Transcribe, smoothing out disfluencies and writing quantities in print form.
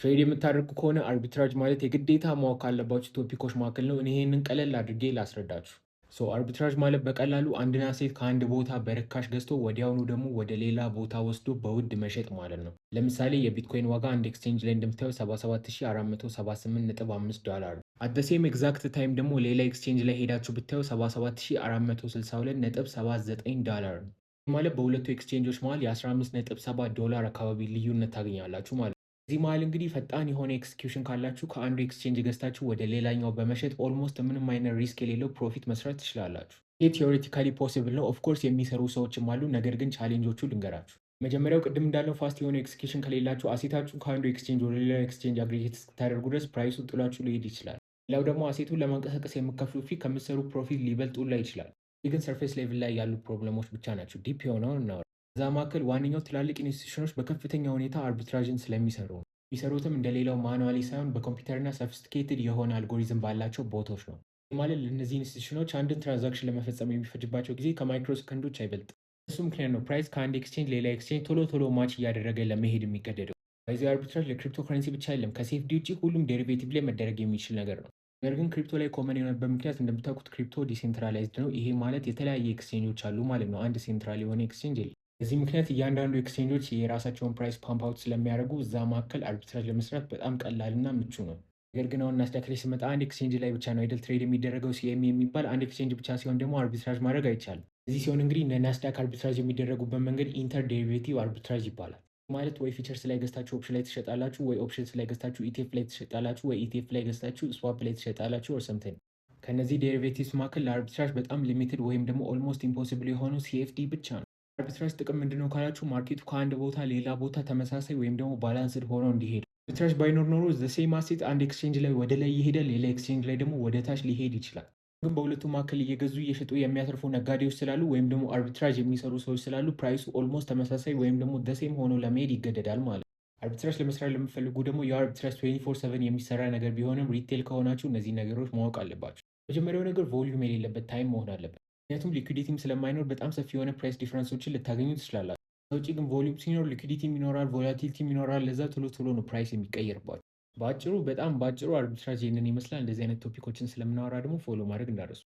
ትሬድ የምታደርጉ ከሆነ አርቢትራጅ ማለት የግዴታ ማወቅ ካለባችሁ ቶፒኮች መካከል ነው። እኔ ይሄንን ቀለል አድርጌ ላስረዳችሁ። አርቢትራጅ ማለት በቀላሉ አንድን አሴት ከአንድ ቦታ በርካሽ ገዝቶ ወዲያውኑ ደግሞ ወደ ሌላ ቦታ ወስዶ በውድ መሸጥ ማለት ነው። ለምሳሌ የቢትኮይን ዋጋ አንድ ኤክስቼንጅ ላይ እንደምታየው $77478.5 ነው። አት ዘ ሴም ኤግዛክት ታይም ደግሞ ሌላ ኤክስቼንጅ ላይ ሄዳችሁ ብታዩ $77462.79 ነው። ማለት በሁለቱ ኤክስቼንጆች መሃል የ15.7 $ አካባቢ ልዩነት ታገኛላችሁ ማለት ነው። እዚህ መሃል እንግዲህ ፈጣን የሆነ ኤክስኪዩሽን ካላችሁ ከአንዱ ኤክስቼንጅ ገዝታችሁ ወደ ሌላኛው በመሸጥ ኦልሞስት ምንም አይነት ሪስክ የሌለው ፕሮፊት መስራት ትችላላችሁ። ይህ ቲዮሬቲካሊ ፖሲብል ነው። ኦፍኮርስ የሚሰሩ ሰዎችም አሉ። ነገር ግን ቻሌንጆቹ ልንገራችሁ። መጀመሪያው ቅድም እንዳለው ፋስት የሆነ ኤክስኪዩሽን ከሌላችሁ አሴታችሁን ከአንዱ ኤክስቼንጅ ወደ ሌላ ኤክስቼንጅ አግሪጌት እስክታደርጉ ድረስ ፕራይሱን ጥሏችሁ ሊሄድ ይችላል። ሌላው ደግሞ አሴቱን ለማንቀሳቀስ የምከፍሉ ፊ ከምትሰሩ ፕሮፊት ሊበልጡላ ይችላል። ይህ ግን ሰርፌስ ሌቭል ላይ ያሉ ፕሮብለሞች ብቻ ናቸው። ዲፕ የሆነውን እናወራ። ከዛ መካከል ዋነኛው ትላልቅ ኢንስቲቱሽኖች በከፍተኛ ሁኔታ አርቢትራጅን ስለሚሰሩ ነው። የሚሰሩትም እንደሌላው ማኑዋሊ ሳይሆን በኮምፒውተርና ሶፊስቲኬትድ የሆነ አልጎሪዝም ባላቸው ቦቶች ነው። ይህ ማለት ለእነዚህ ኢንስቲቱሽኖች አንድን ትራንዛክሽን ለመፈጸም የሚፈጅባቸው ጊዜ ከማይክሮ ሰከንዶች አይበልጥም። እሱ ምክንያት ነው ፕራይስ ከአንድ ኤክስቼንጅ ሌላ ኤክስቼንጅ ቶሎ ቶሎ ማች እያደረገ ለመሄድ የሚገደደው። በዚህ አርቢትራጅ ለክሪፕቶ ከረንሲ ብቻ አይደለም፣ ከሴፍዲ ውጭ ሁሉም ዴሪቬቲቭ ላይ መደረግ የሚችል ነገር ነው። ነገር ግን ክሪፕቶ ላይ ኮመን የሆነበት ምክንያት እንደምታውቁት ክሪፕቶ ዲሴንትራላይዝድ ነው። ይሄ ማለት የተለያየ ኤክስቼንጆች አሉ ማለት ነው። አንድ ሴንትራል የሆነ ኤክስቼንጅ የለም። በዚህ ምክንያት እያንዳንዱ ኤክስቼንጆች የራሳቸውን ፕራይስ ፓምፕ አውት ስለሚያደርጉ እዛ መካከል አርቢትራጅ ለመስራት በጣም ቀላልና ምቹ ነው። ነገር ግን አሁን ናስዳክ ላይ ስመጣ አንድ ኤክስቼንጅ ላይ ብቻ ነው አይደል ትሬድ የሚደረገው። ሲኤምኢ የሚባል አንድ ኤክስቼንጅ ብቻ ሲሆን ደግሞ አርቢትራጅ ማድረግ አይቻልም። እዚህ ሲሆን እንግዲህ እንደ ናስዳክ አርቢትራጅ የሚደረጉበት መንገድ ኢንተር ዴሪቬቲቭ አርቢትራጅ ይባላል። ማለት ወይ ፊቸርስ ላይ ገዝታችሁ ኦፕሽን ላይ ትሸጣላችሁ፣ ወይ ኦፕሽንስ ላይ ገዝታችሁ ኢቲኤፍ ላይ ትሸጣላችሁ፣ ወይ ኢቲኤፍ ላይ ገዝታችሁ ስዋፕ ላይ ትሸጣላችሁ ኦር ሰምቲንግ። ከነዚህ ዴሪቬቲቭስ መካከል ለአርቢትራጅ በጣም ሊሚትድ ወይም ደግሞ ኦልሞስት ኢምፖሲብል የሆነው ሲኤፍዲ ብቻ ነው። አርቢትራጅ ጥቅም ምንድነው ካላችሁ ማርኬቱ ከአንድ ቦታ ሌላ ቦታ ተመሳሳይ ወይም ደግሞ ባላንስድ ሆኖ እንዲሄድ። አርቢትራጅ ባይኖር ኖሮ ዘ ሴም አሴት አንድ ኤክስቼንጅ ላይ ወደ ላይ ይሄዳል፣ ሌላ ኤክስቼንጅ ላይ ደግሞ ወደ ታች ሊሄድ ይችላል። ግን በሁለቱ መካከል እየገዙ እየሸጡ የሚያተርፉ ነጋዴዎች ስላሉ ወይም ደግሞ አርቢትራጅ የሚሰሩ ሰዎች ስላሉ ፕራይሱ ኦልሞስት ተመሳሳይ ወይም ደግሞ ደሴም ሆኖ ለመሄድ ይገደዳል ማለት ነው። አርቢትራጅ ለመስራት ለምፈልጉ ደግሞ የአርቢትራጅ 24/7 የሚሰራ ነገር ቢሆንም ሪቴል ከሆናችሁ እነዚህ ነገሮች ማወቅ አለባችሁ። መጀመሪያው ነገር ቮሊዩም የሌለበት ታይም መሆን አለበት። ምክንያቱም ሊኩዲቲም ስለማይኖር በጣም ሰፊ የሆነ ፕራይስ ዲፍረንሶችን ልታገኙ ትችላላችሁ። ከውጭ ግን ቮሊዩም ሲኖር ሊኩዲቲም ይኖራል፣ ቮላቲሊቲም ይኖራል። ለዛ ቶሎ ቶሎ ነው ፕራይስ የሚቀየርባቸው። በአጭሩ አርቢትራጅ ይህንን ይመስላል። እንደዚህ አይነት ቶፒኮችን ስለምናወራ ደግሞ ፎሎ ማድረግ እንዳረሱ